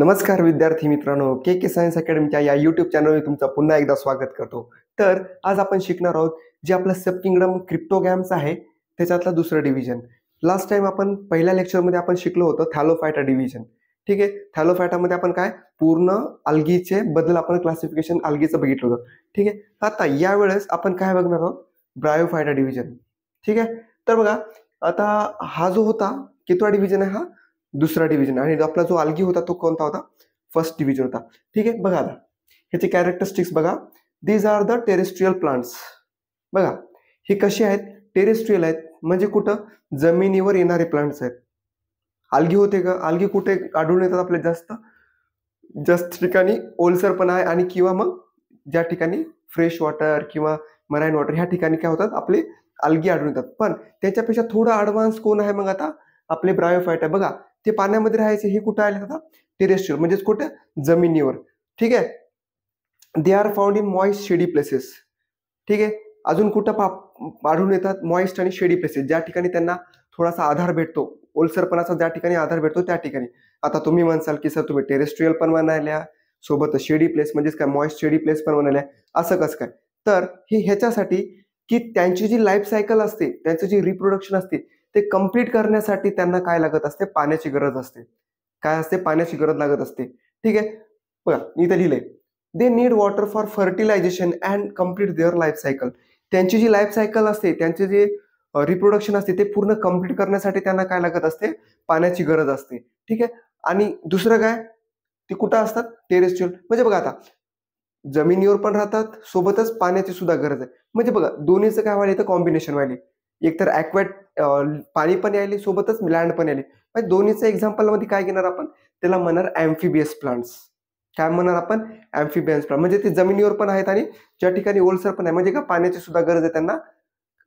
नमस्कार विद्यार्थी मित्रांनो, के के सायन्स अकॅडमीच्या या यूट्यूब चॅनलवर तुमचं पुन्हा एकदा स्वागत करतो. तर आज आपण शिकणार आहोत जे आपलं सब किंगडम क्रिप्टोगॅम्स आहे त्याच्यातलं दुसरं डिव्हिजन. लास्ट टाइम आपण पहिल्या लेक्चरमध्ये आपण शिकलो होतो थॅलोफायटा डिव्हिजन. ठीक आहे, थॅलोफायटामध्ये आपण काय पूर्ण अल्गीचे बद्दल आपण क्लासिफिकेशन अल्गीचं बघितलं होतं. ठीक आहे, आता यावेळेस आपण काय बघणार आहोत, ब्रायोफायटा डिव्हिजन. ठीक आहे, तर बघा आता हा जो होता कितवा डिव्हिजन आहे, हा दुसरा डिव्हिजन, आणि आपला जो अल्गी होता तो कोणता होता, फर्स्ट डिव्हिजन होता. ठीक आहे, बघा आता ह्याचे कॅरेक्टरिस्टिक्स बघा. These are the terrestrial plants. बघा हे कसे आहेत, टेरेस्ट्रियल आहेत, म्हणजे कुठं जमिनीवर येणारे प्लांट्स आहेत. अल्गी होते का, अल्गी कुठे आढळून येतात आपल्या जास्त जास्त ठिकाणी ओलसरपणा आहे, आणि किंवा मग ज्या ठिकाणी फ्रेश वॉटर किंवा मराईन वॉटर ह्या ठिकाणी काय होतात आपले अल्गी आढळून येतात. पण त्याच्यापेक्षा थोडं ॲडव्हान्स कोण आहे मग आता, आपले ब्रायोफायटा. बघा ते पाण्यामध्ये राहायचे, हे कुठे आले आता टेरेस्ट्रियल, म्हणजेच कुठे जमिनीवर. ठीक आहे, they are found in moist शेडी प्लेसेस. ठीक आहे, अजून कुठं आढळून येतात, मॉइस्ट आणि शेडी प्लेसेस, ज्या ठिकाणी त्यांना थोडासा आधार भेटतो, ओलसरपणाचा ज्या ठिकाणी आधार भेटतो त्या ठिकाणी. आता तुम्ही म्हणसाल की सर तुम्ही टेरेस्ट्रियल पण म्हणाल्या सोबत शेडी प्लेस म्हणजेच काय मॉइस्ट शेडी प्लेस पण म्हणाल्या, असं कसं काय. तर हे ह्याच्यासाठी की त्यांची जी लाईफ सायकल असते, त्यांचं जी रिप्रोडक्शन असते ते कम्प्लीट करण्यासाठी त्यांना काय लागत असते, पाण्याची गरज असते. काय असते, पाण्याची गरज लागत असते. ठीक आहे, बघा इथे लिहिलंय, they need water for fertilization and complete their life cycle. त्यांची जी लाईफ सायकल असते, त्यांचे जे रिप्रोडक्शन असते ते पूर्ण कम्प्लीट करण्यासाठी त्यांना काय लागत असते, पाण्याची गरज असते. ठीक आहे, आणि दुसरं काय, ती कुठं असतात, टेरेस्ट्रियल. म्हणजे बघा आता जमिनीवर पण राहतात, सोबतच पाण्याची सुद्धा गरज आहे. म्हणजे बघा दोन्हीचं काय व्हायला, इथं कॉम्बिनेशन व्हायला, एकतर ॲक्वॅट पाणी पण यायले सोबतच लँड पण यायले. म्हणजे दोन्हीचं एक्झाम्पल मध्ये काय घेणार आपण, त्याला म्हणणार ॲम्फिबियस प्लांट्स. काय म्हणणार आपण, ॲम्फिबियस प्लांट. म्हणजे ते जमिनीवर पण आहेत आणि ज्या ठिकाणी ओलसर पण आहे, म्हणजे का पाण्याची सुद्धा गरज आहे त्यांना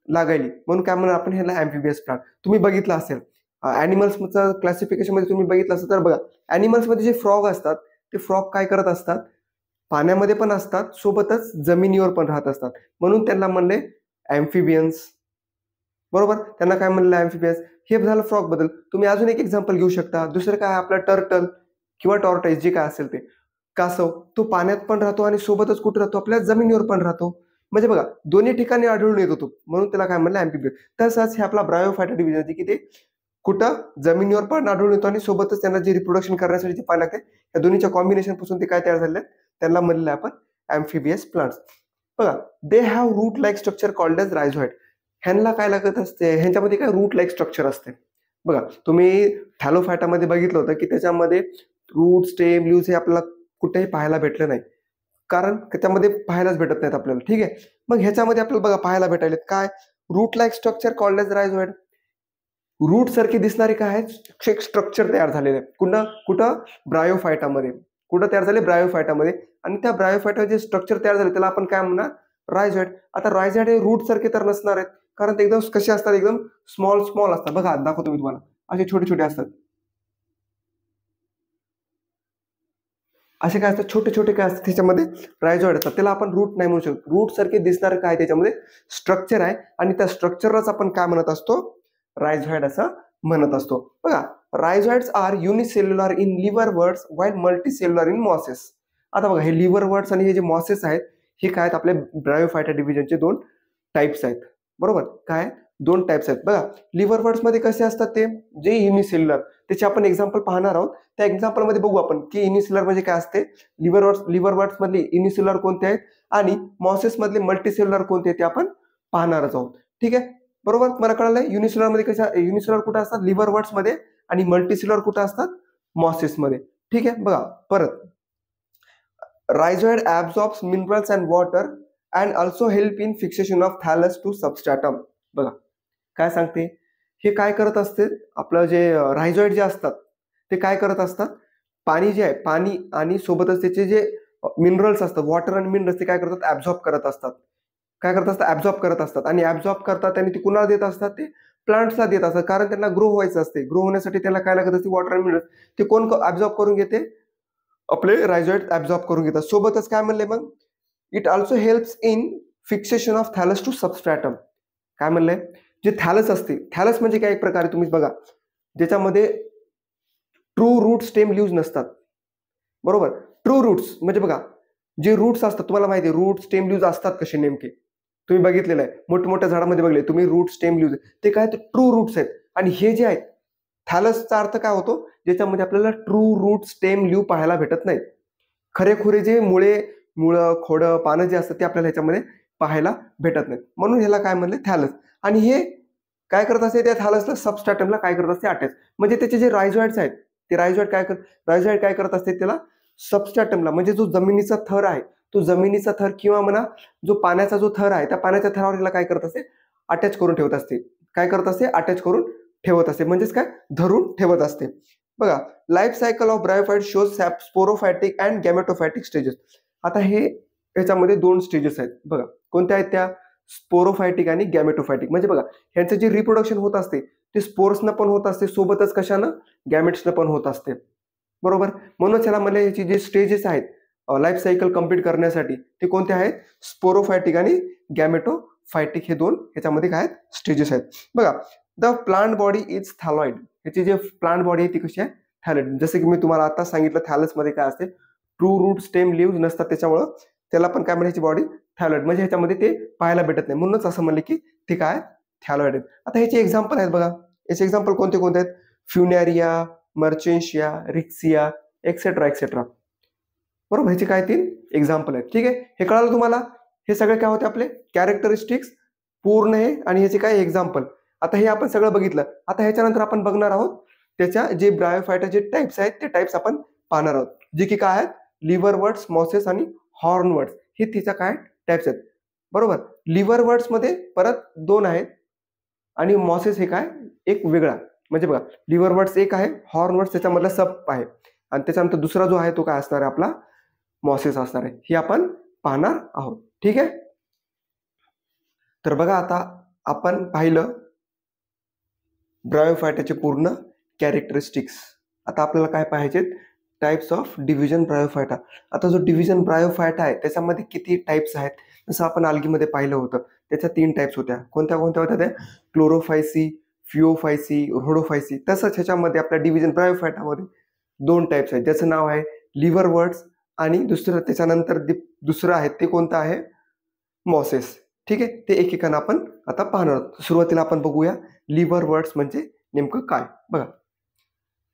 लागायली, म्हणून काय म्हणणार आपण ह्याला ॲम्फिबियस प्लांट. तुम्ही बघितलं असेल ॲनिमल्सचं क्लासिफिकेशन मध्ये तुम्ही बघितलं असेल तर बघा ॲनिमल्स मध्ये जे फ्रॉग असतात ते फ्रॉग काय करत असतात, पाण्यामध्ये पण असतात सोबतच जमिनीवर पण राहत असतात, म्हणून त्यांना म्हणले ॲम्फिबियन्स. बरोबर, त्यांना काय म्हणलं, ॲम्फिबियस. हे झालं फ्रॉग बद्दल. तुम्ही अजून एक एक्झाम्पल घेऊ शकता, दुसरं काय आपलं टर्टल किंवा टॉर्टाईस जे काय असेल ते, कासव, तो पाण्यात पण राहतो आणि सोबतच कुठे राहतो, आपल्या जमिनीवर पण राहतो. म्हणजे बघा दोन्ही ठिकाणी आढळून येत होतो, म्हणून त्याला काय म्हणलं, ॲम्फिबियस. तसंच हे आपला ब्रायोफायटा डिव्हिजन की ते कुठं जमिनीवर पण आढळून येतो आणि सोबतच त्यांना जे रिप्रोडक्शन करण्यासाठी जे पाणी लागते, या दोन्हीच्या कॉम्बिनेशन पासून ते काय तयार झाले, त्यांना म्हणलं आपण ॲम्फिबियस प्लांट्स. बघा they have root like structure called as rhizoid. ह्यांना काय लागत असते, ह्यांच्यामध्ये काय रूट लाईक स्ट्रक्चर असते. बघा तुम्ही थॅलोफायटामध्ये बघितलं होतं की त्याच्यामध्ये रूट स्टेम लीव्स हे आपल्याला कुठेही पाहायला भेटलं नाही, कारण त्याच्यामध्ये पाहायलाच भेटत नाहीत आपल्याला. ठीक आहे, मग ह्याच्यामध्ये आपल्याला बघा पाहायला भेटायलेत काय, root like structure called as rhizoid. Root सारखी दिसणारे काय आहे, स्ट्रक्चर तयार झालेले आहे. कुठं ब्रायोफायटामध्ये. कुठं तयार झाले, ब्रायोफायटामध्ये. आणि त्या ब्रायोफायटा जे स्ट्रक्चर तयार झाले त्याला आपण काय म्हणणार, रायझोइड. आता रायझोइड हे रूट सारखे तर नसणार आहेत, कारण ते एकदम कसे असतात, एकदम स्मॉल स्मॉल असतात. बघा दाखवतो मी तुम्हाला, असे छोटे छोटे असतात. असे काय असतात, छोटे छोटे काय असतात त्याच्यामध्ये, रायझोइड असतात. त्याला आपण रूट नाही म्हणू शकतो. रूट सारखे दिसणार काय त्याच्यामध्ये स्ट्रक्चर आहे, आणि त्या स्ट्रक्चरलाच आपण काय म्हणत असतो, रायझोइड असं म्हणत असतो. बघा rhizoids are unicellular in liverworts while multicellular in mosses. आता बघा हे लिव्हर वर्ड्स आणि हे जे मॉसेस आहेत हे काय आहेत, आपल्या ब्रायोफायटा डिव्हिजनचे दोन टाइप्स आहेत. बरोबर, काय दोन टाइप्स आहेत. बघा लिव्हर वर्ड्स मध्ये कसे असतात, ते जे युनिसेल्युलर, त्याचे आपण एक्झाम्पल पाहणार आहोत. त्या एक्झाम्पल मध्ये बघू आपण की युनिसेल्युलर म्हणजे काय असते, लिव्हर वर्ड्स मधले युनिसेल्युलर कोणते आहेत आणि मॉसेस मधले मल्टीसेल्युलर कोणते ते आपण पाहणारच आहोत. ठीक आहे, बरोबर, मला कळालंय. युनिसेल्युलर मध्ये कशा, युनिसेल्युलर कुठे असतात, लिव्हर वर्ड्स मध्ये, आणि मल्टीसेल्युलर कुठे असतात, मॉसेस मध्ये. ठीक आहे, बघा परत, rhizoid absorbs minerals and water and also help in fixation of thallus to substratum. बघा काय सांगते, हे काय करत असते, आपलं जे रायझोइड जे असतात ते काय करत असतात, पाणी जे आहे, पाणी आणि सोबतच त्याचे जे मिनरल्स असतात, वॉटर आणि मिनरल्स, ते काय करतात, ऍब्सॉर्ब करत असतात. काय करत असतात, ऍब्सॉर्ब करत असतात. आणि ऍब्सॉर्ब करतात आणि ती कुणाला देत असतात, ते प्लांट्सला देत असतात, कारण त्यांना ग्रो व्हायचं असते. ग्रो होण्यासाठी त्याला काय लागत असते, वॉटर आणि मिनरल्स. ते कोण ऍब्सॉर्ब करून घेते, आपले रायझोइड ऍब्सॉर्ब करून घेतात. सोबतच काय म्हणले मग, it also helps in fixation of thallus to substratum. काय म्हणलंय, जे थॅलस असते, थॅलस म्हणजे काय, एक प्रकारे तुम्ही बघा ज्याच्यामध्ये ट्रू रूट स्टेम लीव्स नसतात. बरोबर. ट्रू रूट्स म्हणजे बघा, जे रूट्स असतात तुम्हाला माहिती आहे रूट स्टेम लीव्ज असतात कसे नेमके, तुम्ही बघितलेलं आहे मोठमोठ्या झाडामध्ये बघले तुम्ही रूट स्टेम लीव्ज, ते काय ते ट्रू रूट्स आहेत. आणि हे जे आहेत थॅलसचा अर्थ काय होतो, ज्याच्यामध्ये आपल्याला ट्रू रूट स्टेम लीव्ह पाहायला भेटत नाहीत. खरेखुरे जे मुळं खोडं पानं जे असतात ते आपल्याला ह्याच्यामध्ये पाहायला भेटत नाहीत, म्हणून ह्याला काय म्हणले थॅलस. आणि हे काय करत असते त्या थॅलसला सबस्ट्रॅटमला काय करत असते अटॅच, म्हणजे त्याचे जे रायझॉइड्स आहेत ते रायझॉइड काय करत असते त्याला सबस्ट्रॅटमला, म्हणजे जो जमिनीचा थर आहे तो जमिनीचा थर किंवा म्हणा जो पाण्याचा जो थर आहे त्या पाण्याच्या थरावर हिला काय करत असते अटॅच करून ठेवत असते. काय करत असते अटॅच करून ठेवत असते, म्हणजेच काय धरून ठेवत असते. बघा, life cycle of bryophyte shows sporophytic and gametophytic stages. आता हे याच्यामध्ये 2 स्टेजेस आहेत बघा, कोणत्या आहेत त्या स्पोरोफायटिक आणि गॅमेटोफायटिक. म्हणजे बघा ह्यांचं जे रिप्रोडक्शन होत असते ते स्पोर्सनं पण होत असते, सोबतच कशानं गॅमेट्सनं पण होत असते, बरोबर. म्हणूनच ह्याला मला ह्याची जे स्टेजेस आहेत लाईफ सायकल कंप्लीट करण्यासाठी ते कोणते आहेत स्पोरोफायटिक आणि गॅमेटोफायटिक, हे 2 ह्याच्यामध्ये काय आहेत स्टेजेस आहेत. बघा, द प्लांट बॉडी इज थॅलॉइड. ह्याची जे प्लांट बॉडी आहे ती कशी आहे थॅलॉइड. जसं की मी तुम्हाला आता सांगितलं थॅलसमध्ये काय असते ट्रू रूट स्टेम लीव्ज नसतात, त्याच्यामुळं त्याला पण काय म्हणायची बॉडी थॅलॉइड, म्हणजे ह्याच्यामध्ये ते पाहायला भेटत नाही, म्हणूनच असं म्हणले की ते काय थॅलॉइड आहेत. आता ह्याचे एक्झाम्पल आहेत बघा, याचे एक्झाम्पल कोणते कोणते आहेत फ्युनॅरिया, मर्चेन्शिया, रिक्सिया एक्सेट्रा एक्सेट्रा, बरोबर. ह्याचे काय 3 एक्झाम्पल आहेत. ठीक आहे, हे कळालं तुम्हाला. हे सगळे काय होते आपले कॅरेक्टरिस्टिक्स पूर्ण हे आणि ह्याचे काय एक्झाम्पल. आता हे आपण सगळं बघितलं. आता ह्याच्यानंतर आपण बघणार आहोत त्याच्या जे ब्रायोफायटाचे टाइप्स आहेत ते टाइप्स आपण पाहणार आहोत, जे की काय आहेत लिव्हरवर्ड्स, मॉसेस आणि हॉर्नवर्ड्स, हे तिच्या काय टाइप्स आहेत, बरोबर. लिव्हरवर्ड्स मध्ये परत 2 आहेत आणि मॉसेस हे काय एक वेगळा. म्हणजे बघा लिव्हरवर्ड्स एक आहे, हॉर्नवर्ड्स त्याच्यामधला सब आहे आणि त्याच्यानंतर दुसरा जो आहे तो काय असणार आहे आपला मॉसेस असणार आहे, हे आपण पाहणार आहोत. ठीक आहे, तर बघा आता आपण पाहिलं ब्रायोफायटाचे पूर्ण कॅरेक्टरिस्टिक्स. आता आपल्याला काय पाहिजेत टाइप्स ऑफ डिव्हिजन ब्रायोफायटा. आता जो डिव्हिजन ब्रायोफायटा आहे त्याच्यामध्ये किती टाइप्स आहेत, जसं आपण आल्गीमध्ये पाहिलं होतं त्याच्या 3 टाइप्स होत्या. कोणत्या कोणत्या होत्या त्या क्लोरोफायसी, फिओफायसी, रोडोफायसी. तसंच ह्याच्यामध्ये आपल्या डिव्हिजन ब्रायोफायटामध्ये 2 टाइप्स आहेत, ज्याचं नाव आहे लिव्हरवर्ड्स आणि दुसरं त्याच्यानंतर दुसरं आहे ते कोणतं आहे मॉसेस. ठीक आहे, ते एकेकानं आपण आता पाहणार आहोत. सुरुवातीला आपण बघूया लिव्हरवर्ड्स म्हणजे नेमकं काय. बघा,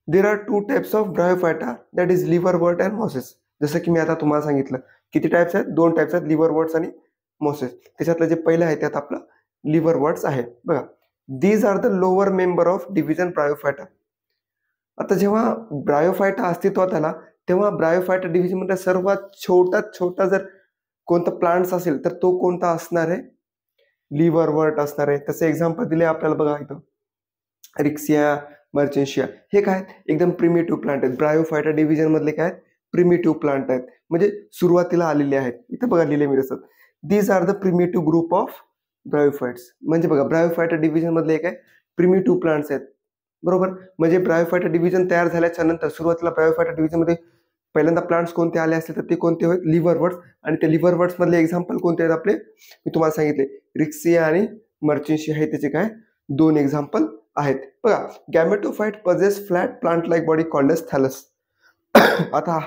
there are 2 types of bryophyta that is liverwort and mosses. जसं की मी आता तुम्हाला सांगितलं किती टाइप्स आहेत 2 टाइप्स आहेत लिव्हरवर्ड्स आणि मॉसेस. त्याच्यातलं जे पहिलं आहे त्यात आपलं लिव्हरवर्ड्स आहे. बघा, these are the lower member of division Bryophyta. आता जेव्हा ब्रायोफायटा अस्तित्वात आला तेव्हा ब्रायोफायटा डिव्हिजन मध्ये सर्वात छोटात छोटा जर कोणता प्लांट्स असेल तर तो कोणता असणार आहे लिव्हरवर्ड असणार आहे. त्याचे एक्झाम्पल दिले आपल्याला बघा इथं रिक्सिया, मर्चेन्शिया, हे काय एकदम प्रिमिटिव्ह प्लांट आहेत. ब्रायोफायटा डिव्हिजन मधले काय प्रिमिटिव्ह प्लांट आहेत, म्हणजे सुरुवातीला आलेले आहेत. इथं बघा लिहिले मी तसं these are the primitive group of bryophytes. म्हणजे बघा ब्रायोफायटा डिव्हिजन मधले काय प्रिमिटिव्ह प्लांट्स आहेत, बरोबर. म्हणजे ब्रायोफायटा डिव्हिजन तयार झाल्याच्या नंतर सुरुवातीला ब्रायोफायटा डिव्हिजन मध्ये पहिल्यांदा प्लांट्स कोणते आले असतील तर ते कोणते होत लिव्हरवर्ड्स. आणि ते लिव्हरवर्ड्स मधले एक्झाम्पल कोणते आहेत आपले मी तुम्हाला सांगितले रिक्सिया आणि मर्चेन्शिया, हे त्याचे काय 2 एक्झाम्पल आहेत. बघा, gametophyte possesses flat plant like body called as thallus. आता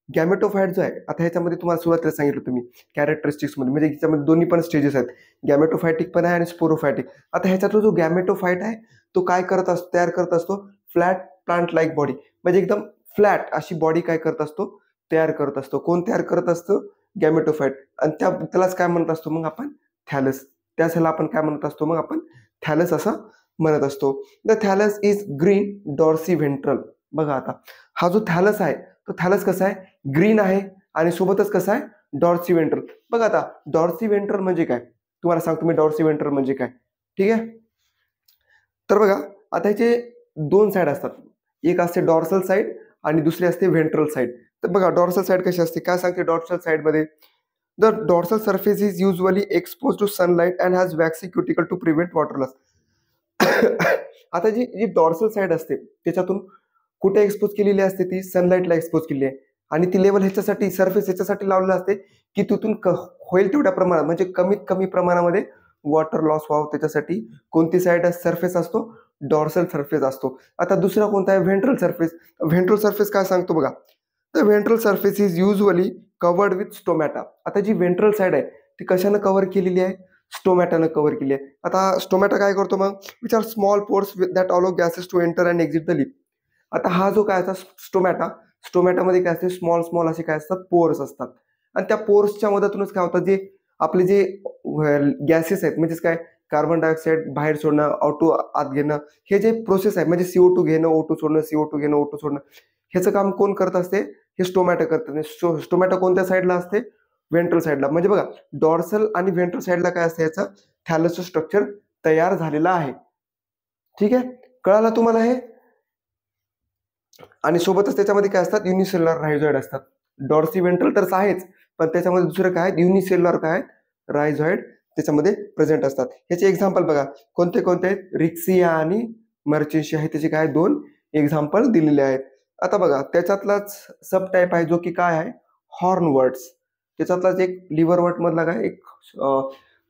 गॅमेटोफाइट जो आहे आता ह्याच्यामध्ये तुम्हाला सुरुवातीला सांगितलं तुम्ही कॅरेक्टरिस्टिक्स मध्ये, म्हणजे ह्याच्यामध्ये दोन्ही पण स्टेजेस आहेत, गॅमेटोफायटिक पण आहे आणि स्पोरोफायटिक. आता ह्याच्यातला जो गॅमेटोफाइट आहे तो काय करत असतो तयार करत असतो फ्लॅट प्लांट लाईक बॉडी, म्हणजे एकदम फ्लॅट अशी बॉडी काय करत असतो तयार करत असतो. कोण तयार करत असतो गॅमेटोफाइट, आणि त्यालाच काय म्हणत असतो मग आपण थॅलस. त्याच ह्याला आपण काय म्हणत असतो मग आपण थॅलस असं म्हणत असतो. The thallus is green dorsiventral. बघा आता हा जो थॅलस आहे तो थॅलस कसा आहे ग्रीन आहे आणि सोबतच कसा आहे डॉर्सी व्हेंट्रल. बघा आता डॉर्सी व्हेंट्रल म्हणजे काय तुम्हाला सांगतो मी, डॉर्सी व्हेंट्रल म्हणजे काय. ठीक आहे, तर बघा आता ह्याचे 2 साईड असतात, एक असते डॉर्सल साईड आणि दुसरी असते व्हेंट्रल साईड. तर बघा डॉर्सल साईड कशी असते काय सांगते डॉर्सल साईड मध्ये the dorsal surface is usually expose to sunlight and has waxy cuticle to prevent water loss. आता जी जी डॉर्सल साईड असते त्याच्यातून कुठे एक्सपोज केलेली असते ती सनलाइटला एक्सपोज केली आहे आणि ती लेवल ह्याच्यासाठी सरफेस ह्याच्यासाठी लावलेलं असते की तिथून होईल तेवढ्या प्रमाणात म्हणजे कमीत कमी प्रमाणामध्ये वॉटर लॉस व्हावं, त्याच्यासाठी कोणती साईड सरफेस असतो डॉर्सल सरफेस असतो. आता दुसरा कोणता आहे व्हेंट्रल सरफेस. व्हेंट्रल सरफेस काय सांगतो बघा the ventral surface is usually covered with stomata. आता जी व्हेंट्रल साईड आहे ती कशानं कव्हर केलेली आहे? स्टोमॅटानं कव्हर केली आहे. आता स्टोमॅटा काय करतो मग? Which are small pores that allow gases to enter and exit the leaf. आता हा जो काय असतात स्टोमॅटामध्ये काय असते? स्मॉल स्मॉल असे काय असतात? पोर्स असतात. आणि त्या पोर्सच्या मदतीनच काय होतं, जे आपले जे गॅसेस आहेत म्हणजेच काय, कार्बन डायऑक्साईड बाहेर सोडणं, O2 आत घेणं, हे जे प्रोसेस आहे म्हणजे CO2 घेणं, O2 सोडणं, CO2 घेणं, O2 सोडणं, ह्याचं काम कोण करत असते? हे स्टोमॅटा करतात. स्टोमॅटा कोणत्या साईडला असते? व्हेंट्रल साईडला. म्हणजे बघा, डॉर्सल आणि व्हेंट्रल साईडला काय असते? याचं थॅलसचं स्ट्रक्चर तयार झालेलं आहे. ठीक आहे, कळालं तुम्हाला हे? आणि सोबतच त्याच्यामध्ये काय असतात? युनिसेल्युलर रायझॉइड असतात. डॉर्सी व्हेंट्रल तर आहेच, पण त्याच्यामध्ये दुसरं काय? युनिसेल्युलर काय? रायझॉइड त्याच्यामध्ये प्रेझेंट असतात. ह्याचे एक्झाम्पल बघा, कोणते कोणते आहेत? रिक्सिया आणि मर्चेशिया हे त्याचे काय 2 एक्झाम्पल दिलेले आहेत. आता बघा, त्याच्यातलाच सब टाईप आहे जो की काय आहे? हॉर्नवर्ड्स. त्याच्यातलाच एक लिव्हरवर्ड मधला काय एक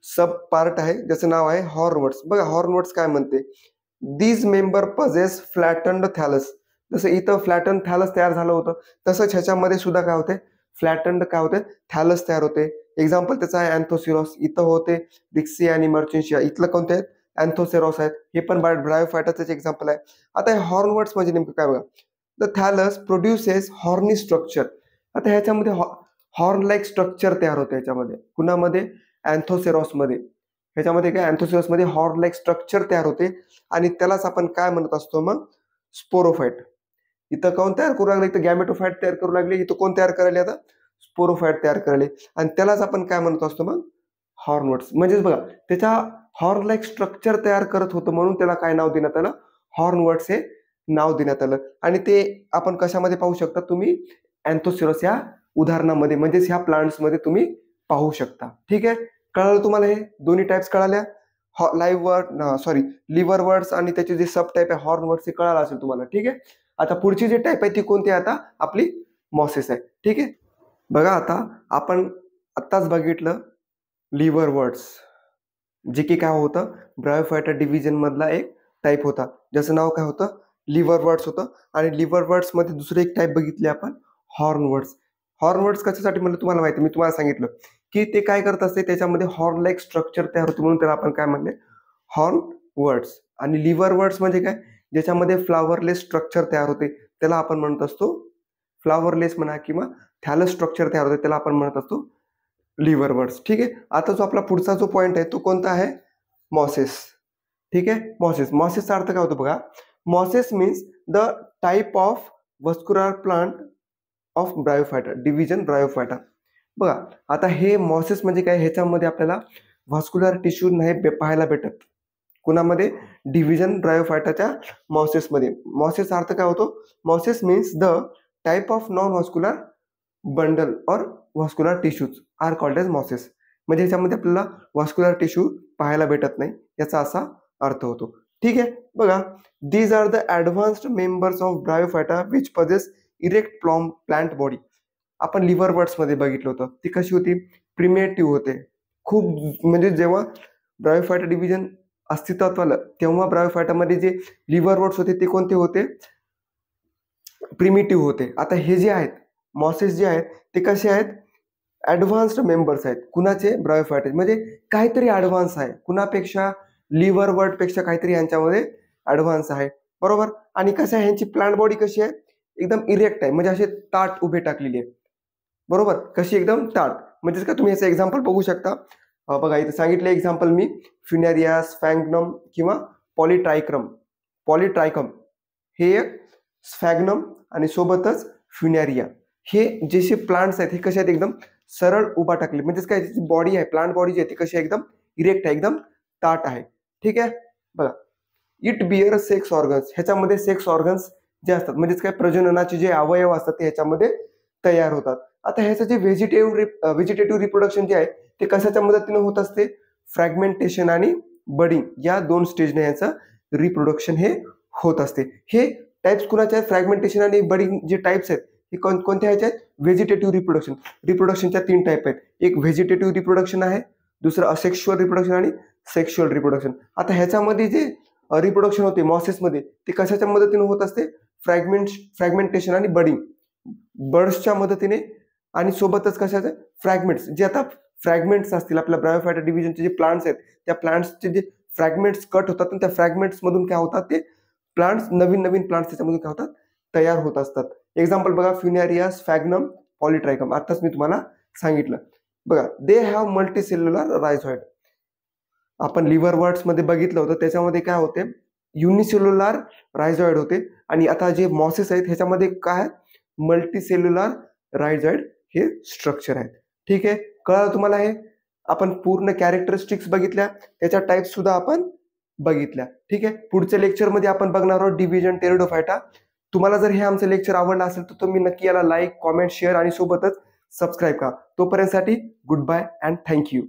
सब पार्ट आहे ज्याचं नाव आहे हॉर्नवर्ड्स. बघा, हॉर्नवर्ड्स काय म्हणते? These member possess flattened thallus. जसं इथं फ्लॅटन थॅलस तयार झालं होतं, तसंच ह्याच्यामध्ये सुद्धा काय होते? फ्लॅटन्ड काय होते? थॅलस तयार होते. एक्झाम्पल त्याचं आहे अँथोसिरॉस. इथं होते रिक्सिया आणि मर्चेशिया. इथलं कोणते आहेत? अँथोसेरॉस आहेत. हे पण ब्रायोफायटाचं एक्झाम्पल आहे. आता हे हॉर्नवर्ड्स म्हणजे नेमकं काय बघा? The thallus produces horny structure. आता ह्याच्यामध्ये हॉर्न लाईक स्ट्रक्चर तयार होते. ह्याच्यामध्ये कुणामध्ये? अँथोसेरॉसमध्ये. ह्याच्यामध्ये काय? अँथोसेरॉसमध्ये हॉर्न लाईक स्ट्रक्चर तयार होते आणि त्यालाच आपण काय म्हणत असतो मग? स्पोरोफाइट. इथं कोण तयार करू लागले? इथं गॅमेटोफाइट तयार करू लागले. इथं कोण तयार करायला? आता स्पोरोफाइट तयार करायले. आणि त्यालाच आपण काय म्हणत असतो मग? हॉर्नवर्ड्स. म्हणजेच बघा, त्याच्या हॉर्न लाईक स्ट्रक्चर तयार करत होतं म्हणून त्याला काय नाव देण्यात आलं? हॉर्नवर्ड्स हे नाव देण्यात आलं. आणि ते आपण कशामध्ये पाहू शकता तुम्ही? अँथोसेरॉस या उदाहरणामध्ये म्हणजेच ह्या प्लांट्समध्ये तुम्ही पाहू शकता. ठीक आहे, कळालं तुम्हाला? हे दोन्ही टाइप्स कळाल्या. लिव्हरवर्ड्स आणि त्याचे जे सब टाईप आहे हॉर्नवर्ड्स हे कळालं असेल तुम्हाला. ठीक आहे, आता पुढची जी टाईप आहे ती कोणती आहे? आता आपली मॉसेस आहे. ठीक आहे, बघा, आता आपण आत्ताच बघितलं लिव्हरवर्ड्स, जे की काय होतं? ब्रायोफायटा डिव्हिजन मधला एक टाईप होता, ज्याचं नाव काय होतं? लिव्हरवर्ड्स होतं. आणि लिव्हरवर्ड्स मध्ये दुसरे एक टाईप बघितले आपण, हॉर्नवर्ड्स. हॉर्नवर्ड्स कशासाठी म्हणलं तुम्हाला माहिती? मी तुम्हाला सांगितलं की ते काय करत असते, त्याच्यामध्ये हॉर्न लाईक स्ट्रक्चर तयार होते म्हणून त्याला आपण काय म्हणले? हॉर्नवर्ड्स. आणि लिव्हरवर्ड्स म्हणजे काय? ज्याच्यामध्ये फ्लावरलेस स्ट्रक्चर तयार होते त्याला आपण म्हणत असतो फ्लावरलेस म्हणा किंवा थॅलस स्ट्रक्चर तयार होते त्याला आपण म्हणत असतो लिव्हरवर्ड्स. ठीक आहे, आता जो आपला पुढचा जो पॉईंट आहे तो कोणता आहे? मॉसेस. ठीक आहे, मॉसेस. मॉसेसचा अर्थ काय होतो बघा? Mosses means the type of vascular plant of Bryophyta division Bryophyta. बघा, आता हे मॉसेस म्हणजे काय? ह्याच्यामध्ये आपल्याला व्हस्क्युलर टिश्यू नाही पाहायला भेटत. कुणामध्ये? डिव्हिजन ब्रायोफायटाच्या मॉसेसमध्ये. मॉसेसचा अर्थ काय होतो? Mosses means the type of non vascular bundle और vascular tissues are called as mosses. म्हणजे ह्याच्यामध्ये आपल्याला व्हस्क्युलर टिश्यू पाहायला भेटत नाही, याचा असा अर्थ होतो. ठीक आहे, बघा, these are the advanced members of Bryophyta which possess erect plant body. आपण लिव्हरवर्ड्समध्ये बघितलं होतं, ती कशी होती? प्रिमेटिव्ह होते. खूप म्हणजे जेव्हा ब्रायोफायटा डिव्हिजन अस्तित्वात आलं तेव्हा ब्रायोफायटामध्ये जे लिव्हरवर्ड्स होते ते कोणते होते? प्रिमिटिव्ह होते. आता हे जे आहेत मॉसेस जे आहेत ते कसे आहेत? ॲडव्हान्स्ड मेंबर्स आहेत. कुणाचे? ब्रायोफायटा. म्हणजे काहीतरी ॲडव्हान्स आहे कुणापेक्षा? लिव्हरवर्ड पेक्षा काहीतरी यांच्यामध्ये ॲडव्हान्स आहे, बरोबर. आणि कसं आहे, ह्यांची प्लांट बॉडी कशी आहे? एकदम इरेक्ट आहे, म्हणजे असे ताट उभे टाकलेली आहे, बरोबर. कशी? एकदम ताट. म्हणजेच का तुम्ही याचं एक्झाम्पल बघू शकता. बघा, इथे सांगितले एक्झाम्पल मी, फ्युनेरिया, स्फॅग्नम किंवा पॉलिट्रायकम हे एक स्फॅग्नम आणि सोबतच फ्युनेरिया. हे जसे प्लांट्स आहेत हे कसे आहेत? एकदम सरळ उभा टाकले. म्हणजेच काय? त्याची बॉडी आहे, प्लांट बॉडी जी आहे ती कशी आहे? एकदम इरेक्ट आहे, एकदम ताट आहे. ठीक आहे, बघा, इट बिअर सेक्स ऑर्गन्स. ह्याच्यामध्ये सेक्स ऑर्गन्स जे असतात म्हणजेच काय? प्रजननाचे जे अवयव असतात ते ह्याच्यामध्ये तयार होतात. आता ह्याचं जे व्हेजिटेटिव्ह रिप्रोडक्शन जे आहे ते कशाच्या मदतीने होत असते? फ्रॅगमेंटेशन आणि बडिंग या 2 स्टेजने याचं रिप्रोडक्शन हे होत असते. हे टाइप्स कुणाचे आहेत? फ्रॅगमेंटेशन आणि बडिंग जे टाइप्स आहेत हे कोणत्या ह्याचे आहेत? Vegetative reproduction. रिप्रोडक्शनच्या 3 टाइप आहेत. एक व्हेजिटेटिव्ह रिप्रोडक्शन आहे, दुसरं असेक्शुअल रिप्रोडक्शन आणि सेक्शुअल रिप्रोडक्शन. आता ह्याच्यामध्ये जे रिप्रोडक्शन होते मॉसेसमध्ये ते कशाच्या मदतीने होत असते? फ्रॅगमेंटेशन आणि बडिंग बर्ड्सच्या मदतीने आणि सोबतच कशाचे फ्रॅगमेंट्स, जे आता फ्रॅगमेंट्स असतील आपल्या ब्रायोफायटा डिव्हिजनचे जे प्लांट्स आहेत त्या प्लांट्सचे जे फ्रॅगमेंट्स कट होतात आणि त्या फ्रॅगमेंट्स मधून काय होतात ते प्लांट्स, नवीन नवीन प्लांट्स त्याच्यामधून काय होतात तयार होत असतात. एक्झाम्पल बघा, फ्युनेरिया स्फॅग्नम पॉलिट्रायकम, आताच मी तुम्हाला सांगितलं. बघा, दे हॅव मल्टीसेल्युलर रायझॉइड. आपण लिव्हरवर्ट्स मध्ये बघितलं होतं, त्याच्यामध्ये काय होते युनिसेल्युलर रायझॉइड होते आणि आता जे मॉसेस आहेत ह्याच्यामध्ये काय मल्टीसेल्युलर रायझॉइड हे स्ट्रक्चर आहेत. ठीक आहे, कळलं तुम्हाला हे? आपण पूर्ण कॅरेक्टरिस्टिक्स बघितल्या, त्याच्या टाइप्स सुद्धा आपण बघितल्या. ठीक आहे, पुढच्या लेक्चरमध्ये आपण बघणार आहोत डिव्हिजन टेरिडोफायटा. तुम्हाला जर हे आमचं लेक्चर आवडलं असेल तर तुम्ही नक्की याला लाईक, कॉमेंट, शेअर आणि सोबतच सबस्क्राईब करा. तोपर्यंतसाठी गुड बाय अँड थँक्यू.